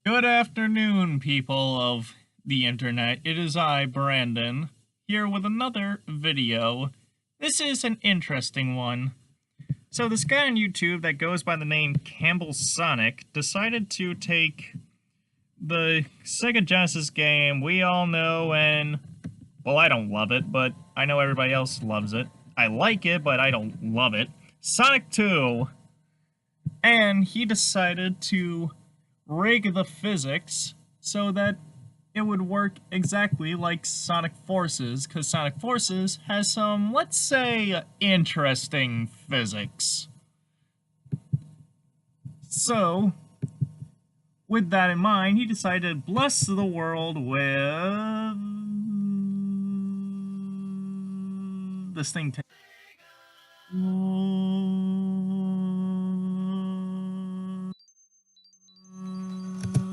Good afternoon, people of the internet. It is I, Brandon, here with another video. This is an interesting one. So this guy on YouTube that goes by the name Campbell Sonic decided to take the Sega Genesis game we all know and, well, I don't love it, but I know everybody else loves it. I like it, but I don't love it. Sonic 2. And he decided to rig the physics so that it would work exactly like Sonic Forces, because Sonic Forces has some, let's say, interesting physics. So, with that in mind, he decided to bless the world with this thing.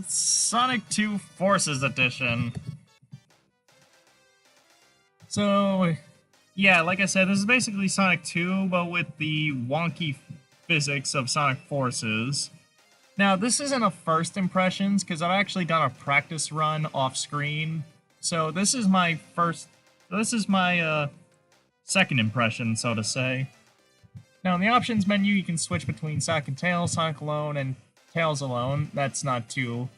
Sonic 2 Forces Edition. So, yeah, like I said, this is basically Sonic 2, but with the wonky physics of Sonic Forces. Now, this isn't a first impressions, because I've actually done a practice run off-screen. So this is my second impression, so to say. Now, in the options menu, you can switch between Sonic and Tails, Sonic alone, and Tails alone. That's not too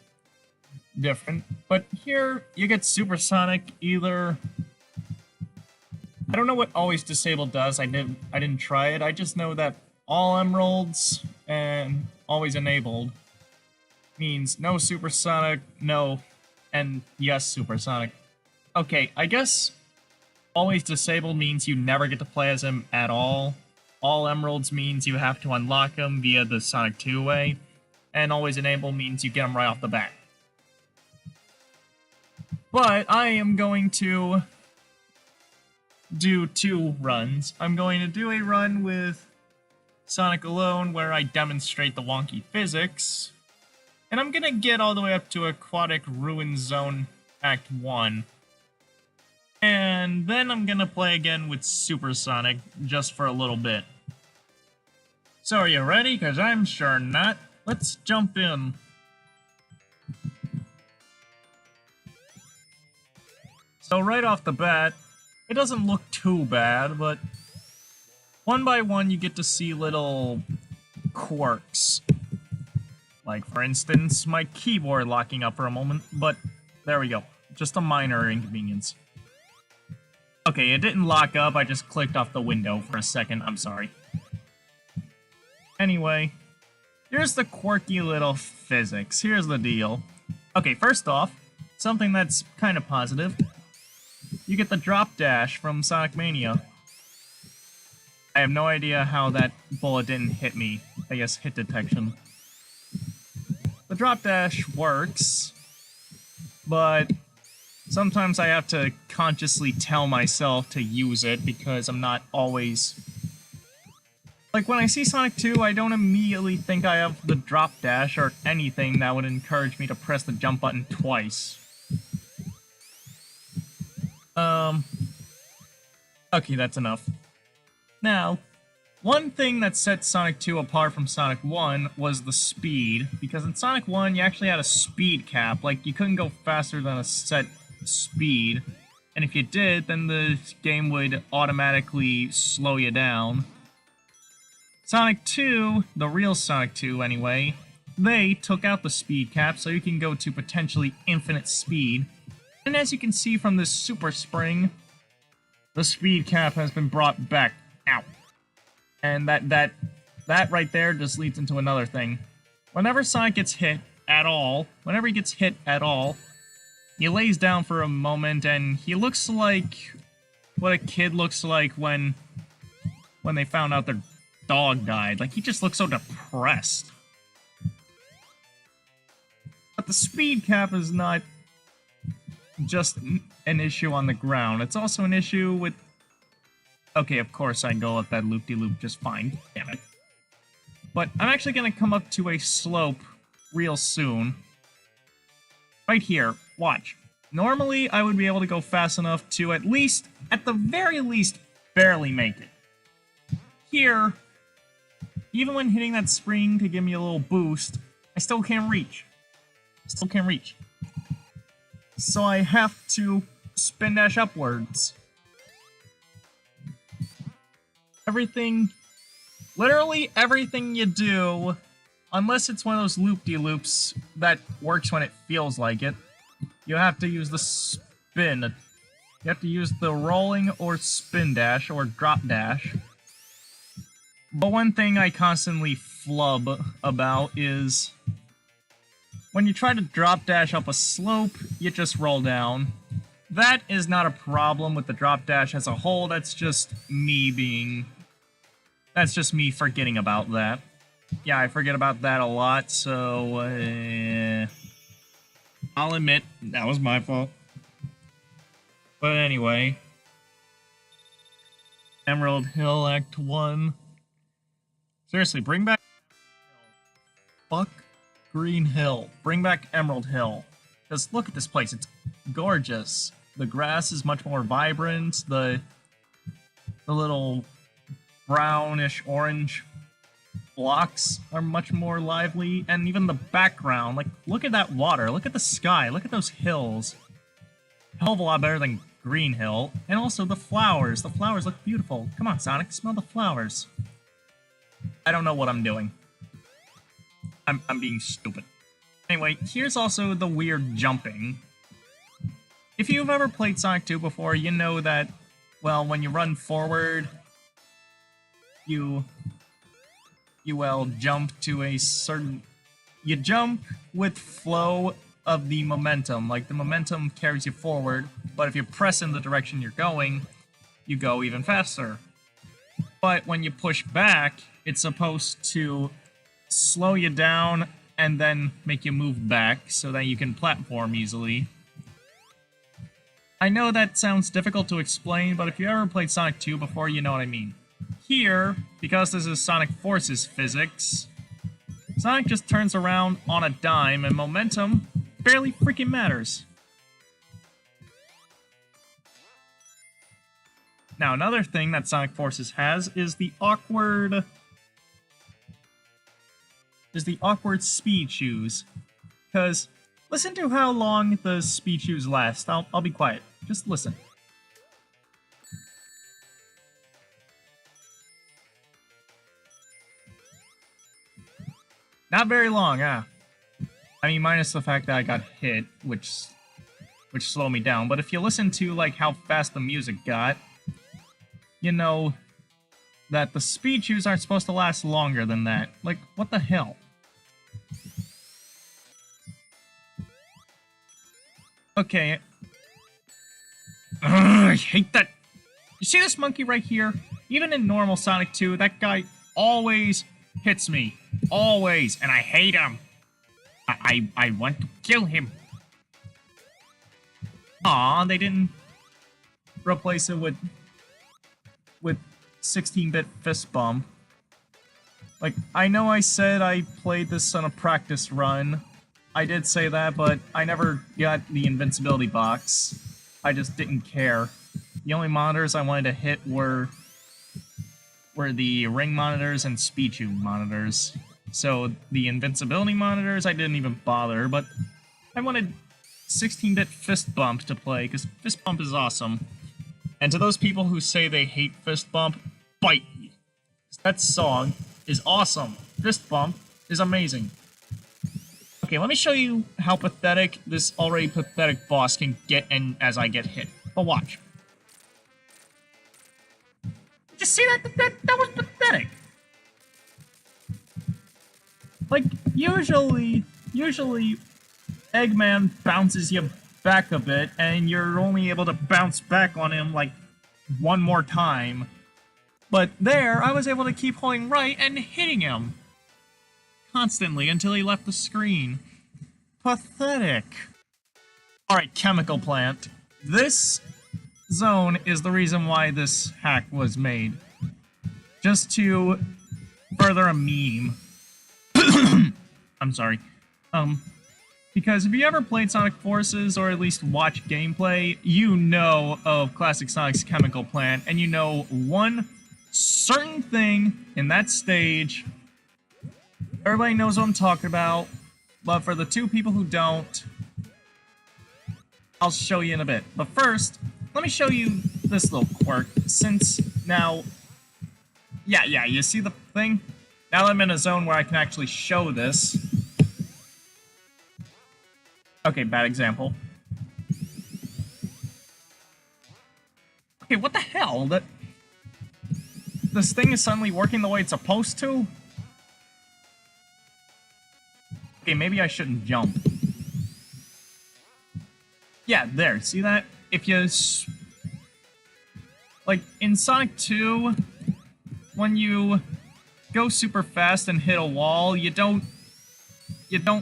different. But here, you get Supersonic either... I don't know what Always Disabled does. I didn't try it. I just know that all emeralds and Always Enabled means no Supersonic, no, and yes, Supersonic. Okay, I guess Always Disabled means you never get to play as him at all. All emeralds means you have to unlock him via the Sonic 2 way. And Always Enable means you get him right off the bat. But I am going to do two runs. I'm going to do a run with Sonic alone where I demonstrate the wonky physics. And I'm gonna get all the way up to Aquatic Ruin Zone Act 1. And then I'm gonna play again with Supersonic just for a little bit. So are you ready? Because I'm sure not. Let's jump in. So right off the bat, it doesn't look too bad, but one by one you get to see little quirks. Like, for instance, my keyboard locking up for a moment, but there we go. Just a minor inconvenience. Okay, it didn't lock up, I just clicked off the window for a second, I'm sorry. Anyway, here's the quirky little physics. Here's the deal. Okay, first off, something that's kind of positive. You get the drop dash from Sonic Mania. I have no idea how that bullet didn't hit me. I guess hit detection. The drop dash works, but sometimes I have to consciously tell myself to use it because I'm not always... Like, when I see Sonic 2, I don't immediately think I have the drop dash or anything that would encourage me to press the jump button twice. Okay, that's enough. Now, one thing that set Sonic 2 apart from Sonic 1 was the speed, because in Sonic 1 you actually had a speed cap, like you couldn't go faster than a set speed, and if you did, then the game would automatically slow you down. Sonic 2, the real Sonic 2 anyway, they took out the speed cap so you can go to potentially infinite speed, and as you can see from this super spring, the speed cap has been brought back out. And that right there just leads into another thing. Whenever Sonic gets hit at all, he lays down for a moment and he looks like what a kid looks like when they found out their dog died. Like, he just looks so depressed. But the speed cap is not just an issue on the ground. It's also an issue with... Okay, of course I go up that loop-de-loop just fine. Damn it. But I'm actually gonna come up to a slope real soon. Right here. Watch. Normally, I would be able to go fast enough to at the very least, barely make it. Here, even when hitting that spring to give me a little boost, I still can't reach. Still can't reach. So I have to spin dash upwards. Everything, literally everything you do, unless it's one of those loop-de-loops that works when it feels like it, you have to use the spin. You have to use the rolling or spin dash or drop dash. But one thing I constantly flub about is when you try to drop dash up a slope, you just roll down. That is not a problem with the drop dash as a whole, that's just me forgetting about that. Yeah, I forget about that a lot, so I'll admit, that was my fault. But anyway, Emerald Hill Act 1. Seriously, bring back... Fuck Green Hill. Bring back Emerald Hill. Just look at this place, it's gorgeous. The grass is much more vibrant, the little brownish orange blocks are much more lively, and even the background, like, look at that water, look at the sky, look at those hills. A hell of a lot better than Green Hill, and also the flowers look beautiful. Come on, Sonic, smell the flowers. I don't know what I'm doing. I'm being stupid. Anyway, here's also the weird jumping. If you've ever played Sonic 2 before, you know that, well, when you run forward, you jump to a certain... You jump with flow of the momentum. Like, the momentum carries you forward, but if you press in the direction you're going, you go even faster. But when you push back, it's supposed to slow you down and then make you move back so that you can platform easily. I know that sounds difficult to explain, but if you ever played Sonic 2 before, you know what I mean. Here, because this is Sonic Forces physics, Sonic just turns around on a dime and momentum barely freaking matters. Now, another thing that Sonic Forces has is the awkward speed shoes. Because listen to how long the speed shoes last. I'll be quiet. Just listen. Not very long, I mean, minus the fact that I got hit, which slowed me down. But if you listen to, like, how fast the music got, you know that the speed shoes aren't supposed to last longer than that. Like, what the hell? Okay. Ugh, I hate that. You see this monkey right here? Even in normal Sonic 2, that guy always hits me. Always. And I hate him. I want to kill him. Aw, they didn't replace it with 16-bit fist bump. Like, I know I said I played this on a practice run. I did say that, but I never got the invincibility box. I just didn't care. The only monitors I wanted to hit were the ring monitors and speed tube monitors. So the invincibility monitors I didn't even bother, but I wanted 16-bit fist bump to play, because fist bump is awesome. And to those people who say they hate fist bump, bite me. That song is awesome. Fist bump is amazing. Okay, let me show you how pathetic this already pathetic boss can get and as I get hit. But watch. Just see that? That was pathetic. Like, usually Eggman bounces you back a bit, and you're only able to bounce back on him, like, one more time. But there, I was able to keep holding right and hitting him constantly until he left the screen. Pathetic. Alright, Chemical Plant. This zone is the reason why this hack was made. Just to further a meme. I'm sorry. Because if you ever played Sonic Forces, or at least watched gameplay, you know of Classic Sonic's Chemical Plant, and you know one certain thing in that stage. Everybody knows what I'm talking about. but for the 2 people who don't, I'll show you in a bit. But first, let me show you this little quirk, since now... Yeah, you see the thing? Now I'm in a zone where I can actually show this. Okay, bad example. Okay, what the hell? This thing is suddenly working the way it's supposed to? Okay, maybe I shouldn't jump. Yeah, there, see that? If you... Like, in Sonic 2, when you go super fast and hit a wall, you don't,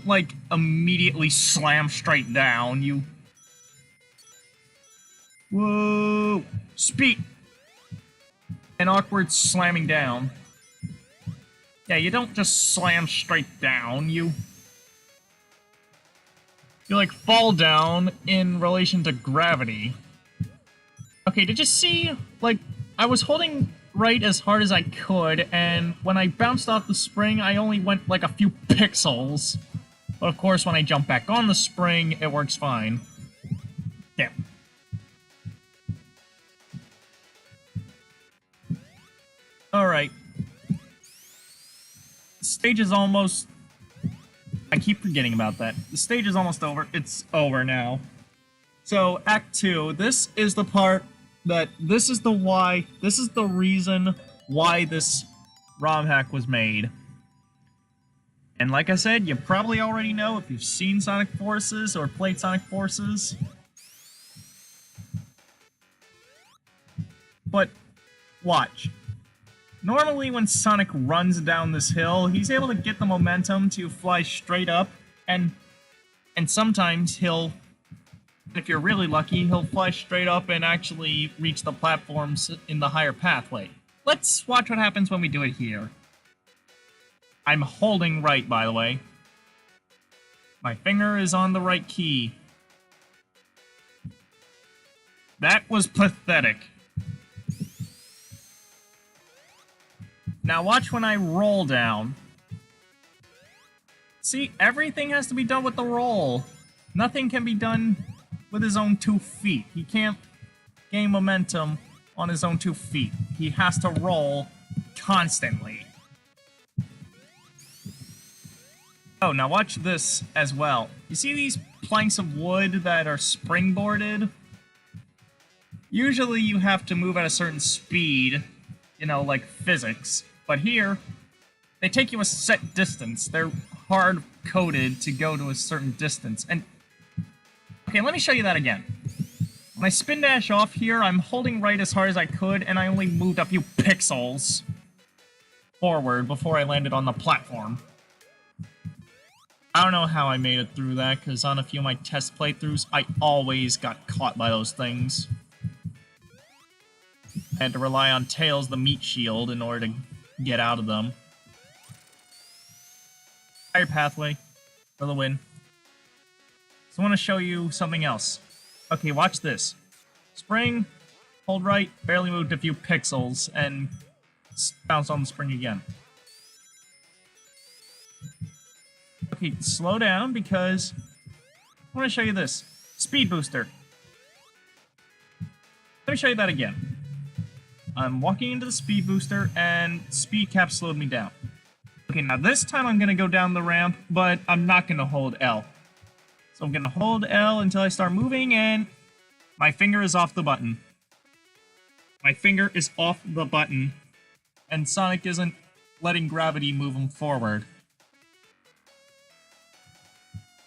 like, immediately slam straight down, you... Whoa! Speed! An awkward slamming down. Yeah, you don't just slam straight down, you like fall down in relation to gravity. Okay, did you see, like, I was holding right as hard as I could, and when I bounced off the spring, I only went like a few pixels. But of course, when I jump back on the spring, it works fine. Damn. Alright. The stage is almost... I keep forgetting about that. The stage is almost over. It's over now. So, Act 2, this is the part that... This is the reason why this ROM hack was made. And like I said, you probably already know if you've seen Sonic Forces or played Sonic Forces. But, watch. Normally when Sonic runs down this hill, he's able to get the momentum to fly straight up, and sometimes he'll, if you're really lucky, he'll fly straight up and actually reach the platforms in the higher pathway. Let's watch what happens when we do it here. I'm holding right, by the way. My finger is on the right key. That was pathetic. Now watch when I roll down. See, everything has to be done with the roll. Nothing can be done with his own 2 feet. He can't gain momentum on his own 2 feet. He has to roll constantly. Oh, now watch this as well. You see these planks of wood that are springboarded? Usually you have to move at a certain speed, you know, like physics. But here, they take you a set distance. They're hard-coded to go to a certain distance. And, okay, let me show you that again. When I spin dash off here, I'm holding right as hard as I could, and I only moved a few pixels forward before I landed on the platform. I don't know how I made it through that, because on a few of my test playthroughs, I always got caught by those things. I had to rely on Tails the meat shield in order to get out of them. Higher pathway for the win. So I want to show you something else. Okay, watch this. Spring, hold right, barely moved a few pixels, and bounce on the spring again. Okay, slow down because I want to show you this. Speed booster. Let me show you that again. I'm walking into the speed booster, and speed cap slowed me down. Okay, now this time I'm going to go down the ramp, but I'm not going to hold L. So I'm going to hold L until I start moving, and my finger is off the button. My finger is off the button, and Sonic isn't letting gravity move him forward.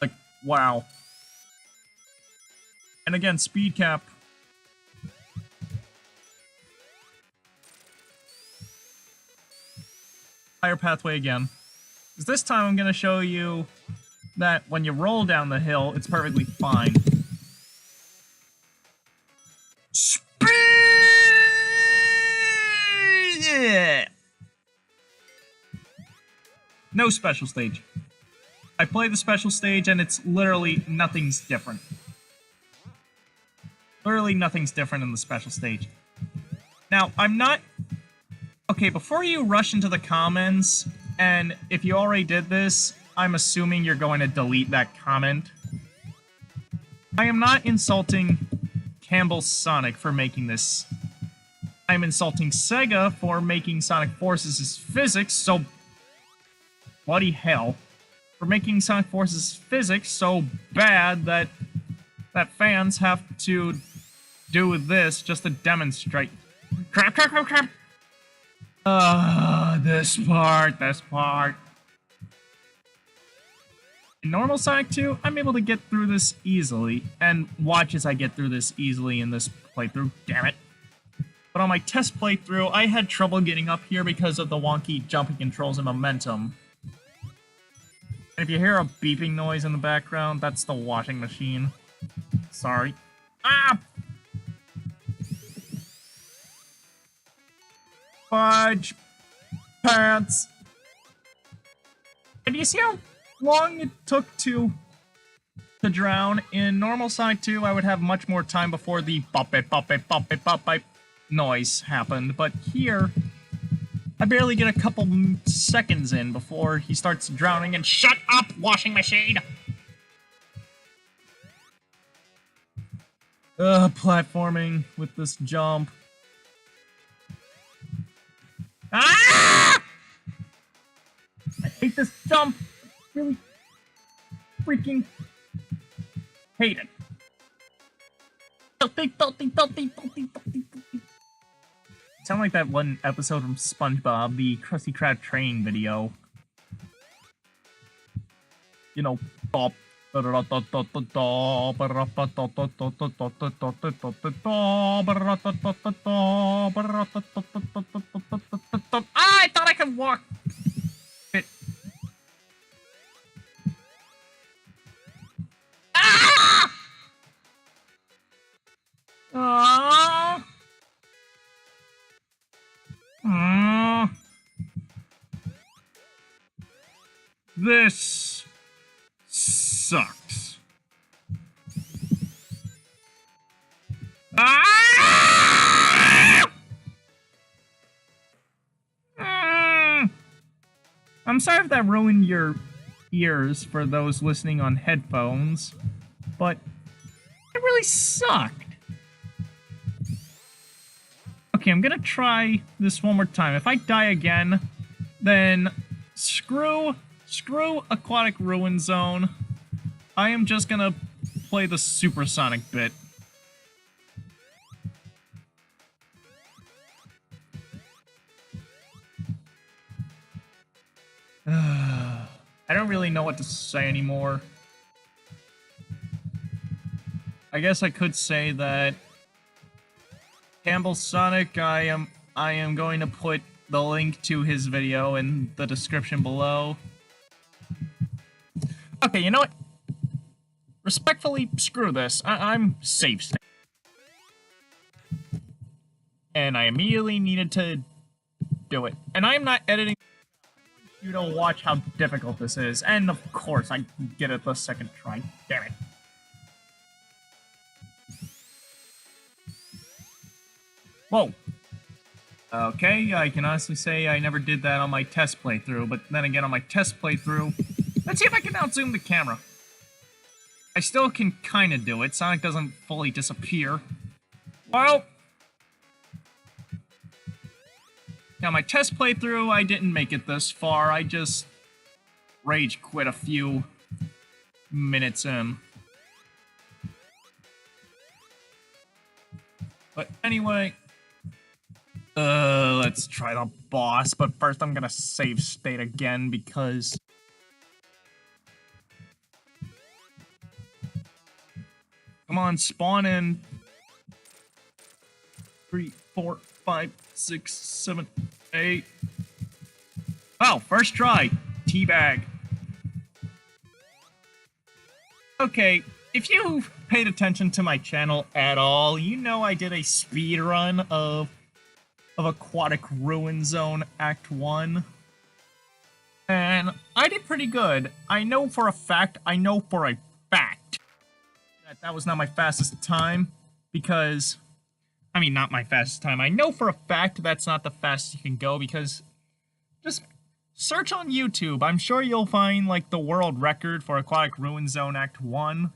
Like, wow. And again, speed cap. Higher pathway again. Because this time I'm going to show you that when you roll down the hill, it's perfectly fine. Speed! No special stage. I play the special stage and it's literally nothing's different. Literally nothing's different in the special stage. Now, I'm not... Okay, before you rush into the comments, and if you already did this, I'm assuming you're going to delete that comment. I am not insulting Campbell Sonic for making this. I'm insulting Sega for making Sonic Forces' physics so... bloody hell. For making Sonic Forces' physics so bad that fans have to do this just to demonstrate. Crap, crap, crap, crap! This part. In normal Sonic 2, I'm able to get through this easily, and watch as I get through this easily in this playthrough, damn it. But on my test playthrough, I had trouble getting up here because of the wonky jumping controls and momentum. And if you hear a beeping noise in the background, that's the washing machine. Sorry. Ah! Fudge pants. And do you see how long it took to drown? In normal Sonic 2, I would have much more time before the bop it, bop it, bop it, bop it noise happened, but here, I barely get a couple seconds in before he starts drowning and shut up, washing machine! Platforming with this jump. Ah! I hate this jump! Really freaking hate it. Sound like that one episode from SpongeBob, the Krusty Krab training video. You know, bop. Ah, I thought I could walk. It. Ah! This sucks. I'm sorry if that ruined your ears for those listening on headphones, but it really sucked. Okay, I'm gonna try this one more time. If I die again, then screw Aquatic Ruin Zone. I am just gonna play the supersonic bit. I don't really know what to say anymore. I guess I could say that Campbell Sonic, I am going to put the link to his video in the description below. Okay, you know what? Respectfully, screw this. I'm save state. And I immediately needed to do it. And I'm not editing you to watch how difficult this is. And of course, I get it the second try. Damn it. Whoa. Okay, I can honestly say I never did that on my test playthrough, but then again on my test playthrough, let's see if I can outzoom the camera. I still can kinda do it. Sonic doesn't fully disappear. Well, now my test playthrough, I didn't make it this far. I just rage quit a few minutes in. But anyway, let's try the boss, but first I'm gonna save state again because... Come on, spawn in. 3, 4, 5, 6, 7, 8. Oh, first try. Teabag. Okay, if you've paid attention to my channel at all, you know I did a speed run of Aquatic Ruin Zone Act 1. And I did pretty good. I know for a fact that was not my fastest time, because... I mean, not my fastest time. I know for a fact that's not the fastest you can go, because just search on YouTube. I'm sure you'll find, like, the world record for Aquatic Ruin Zone Act 1.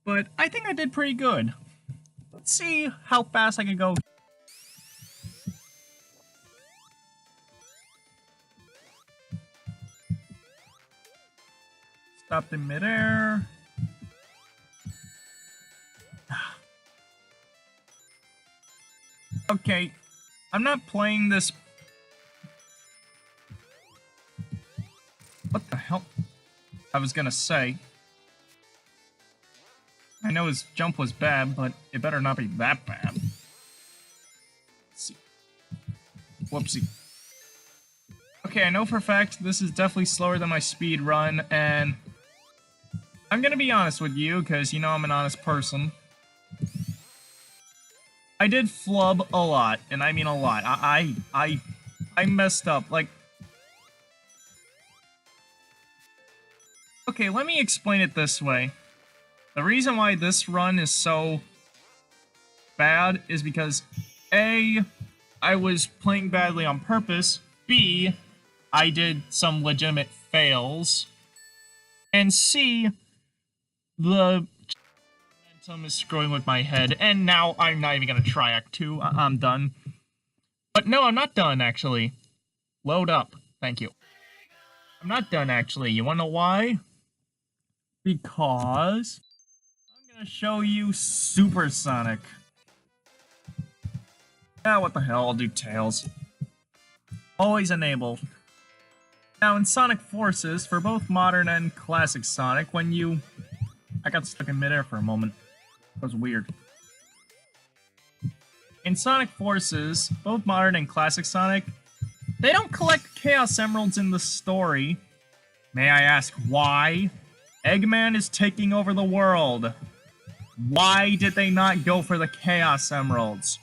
But I think I did pretty good. Let's see how fast I can go. Stopped in midair. Okay, I'm not playing this. What the hell? I was gonna say. I know his jump was bad, but it better not be that bad. Let's see. Whoopsie. Okay, I know for a fact this is definitely slower than my speed run, and I'm gonna be honest with you, because you know I'm an honest person. I did flub a lot, and I mean a lot. I messed up, like... Okay, let me explain it this way. The reason why this run is so bad is because A, I was playing badly on purpose, B, I did some legitimate fails, and C, the momentum is screwing with my head, and now I'm not even gonna try Act 2. I'm done. But no, I'm not done, actually. Load up. Thank you. I'm not done, actually. You wanna know why? Because I'm gonna show you Supersonic. Yeah, what the hell, I'll do Tails. Always enabled. Now, in Sonic Forces, for both modern and classic Sonic, when you... I got stuck in midair for a moment. That was weird. In Sonic Forces, both modern and classic Sonic, they don't collect Chaos Emeralds in the story. May I ask why? Eggman is taking over the world. Why did they not go for the Chaos Emeralds?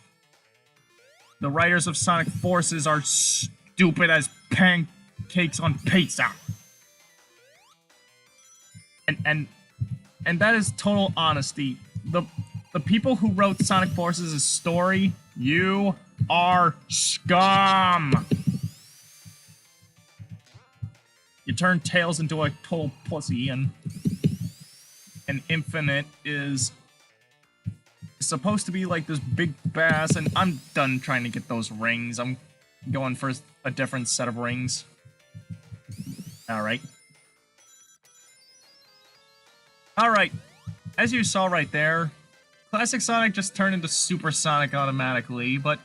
The writers of Sonic Forces are stupid as pancakes on pizza. And that is total honesty. The people who wrote Sonic Forces' story, you are scum. You turn Tails into a total pussy, and Infinite is supposed to be like this big bass, and I'm done trying to get those rings. I'm going for a different set of rings. Alright. Alright. As you saw right there, Classic Sonic just turned into Super Sonic automatically, but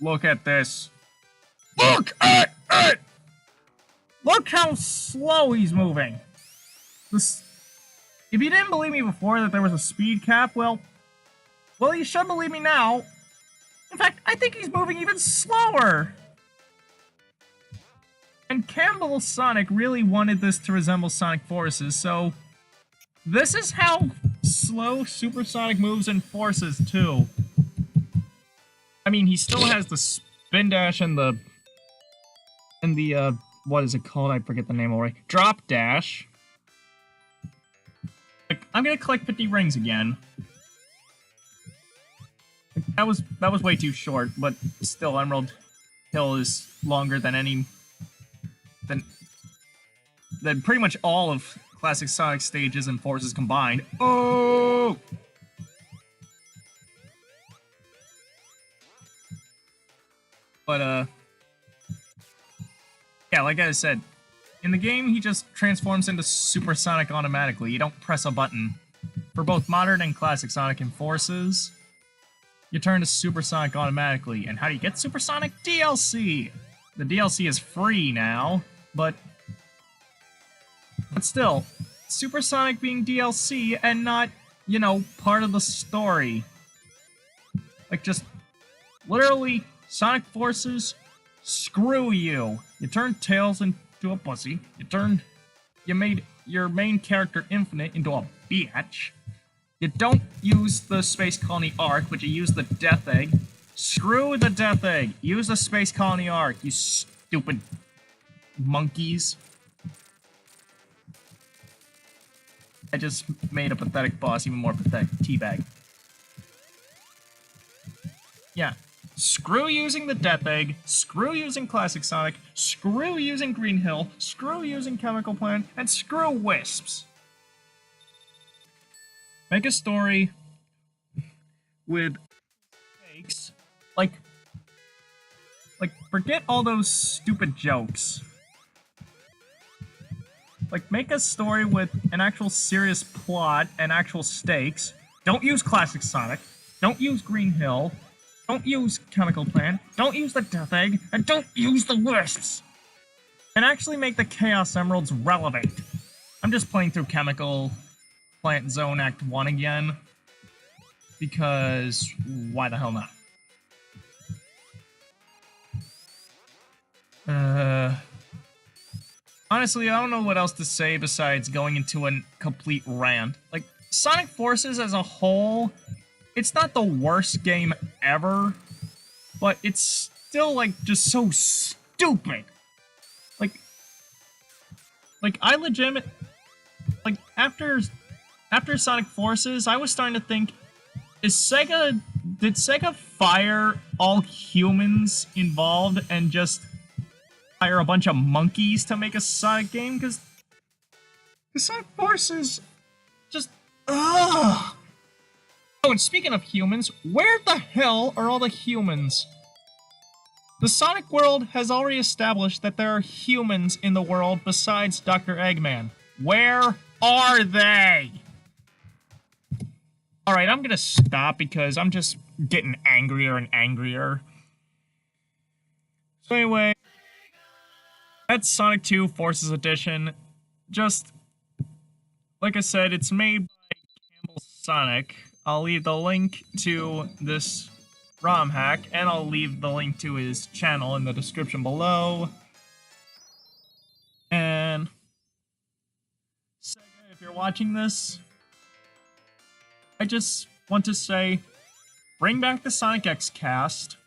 look at this. Look at it! Look how slow he's moving! This... If you didn't believe me before that there was a speed cap, well, you should believe me now. In fact, I think he's moving even slower! And Campbell Sonic really wanted this to resemble Sonic Forces, so... This is how slow Super Sonic moves in Forces, too. I mean, he still has the spin dash and the... what is it called? I forget the name already. Drop dash. Like, I'm gonna collect 50 rings again. That was way too short, but still, Emerald Hill is longer than than pretty much all of Classic Sonic stages and Forces combined. Oh! But, yeah, like I said, in the game, he just transforms into Super Sonic automatically. You don't press a button. For both modern and classic Sonic and Forces, you turn to Super Sonic automatically. And how do you get Super Sonic? DLC! The DLC is free now, but still, Super Sonic being DLC and not, you know, part of the story. Like, just literally, Sonic Forces, screw you. You turned Tails into a pussy. You made your main character Infinite into a bitch. You don't use the Space Colony Arc, but you use the Death Egg. Screw the Death Egg. Use the Space Colony Arc, you stupid monkeys. I just made a pathetic boss even more pathetic. Teabag. Yeah. screw using the Death Egg, screw using Classic Sonic, screw using Green Hill, screw using Chemical Plant, and screw Wisps. Make a story with stakes, like forget all those stupid jokes. Like, make a story with an actual serious plot and actual stakes. Don't use Classic Sonic. Don't use Green Hill. Don't use Chemical Plant. Don't use the Death Egg. And don't use the Wisps. And actually make the Chaos Emeralds relevant. I'm just playing through Chemical Plant Zone Act 1 again. Because why the hell not? Honestly, I don't know what else to say besides going into a complete rant. Like, Sonic Forces as a whole, it's not the worst game ever, but it's still, like, just so stupid. Like I legit, like, after Sonic Forces, I was starting to think, did Sega fire all humans involved and just hire a bunch of monkeys to make a Sonic game? Because Sonic Forces just, ugh. Oh, and speaking of humans, where the hell are all the humans? The Sonic world has already established that there are humans in the world besides Dr. Eggman. Where are they? Alright, I'm gonna stop because I'm just getting angrier and angrier. So anyway, that's Sonic 2 Forces Edition. Just, like I said, it's made by Campbell Sonic. I'll leave the link to this ROM hack, and I'll leave the link to his channel in the description below. And Sega, if you're watching this, I just want to say, bring back the Sonic X cast,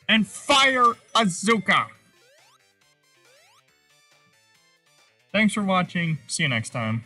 and fire Azuka! Thanks for watching, see you next time.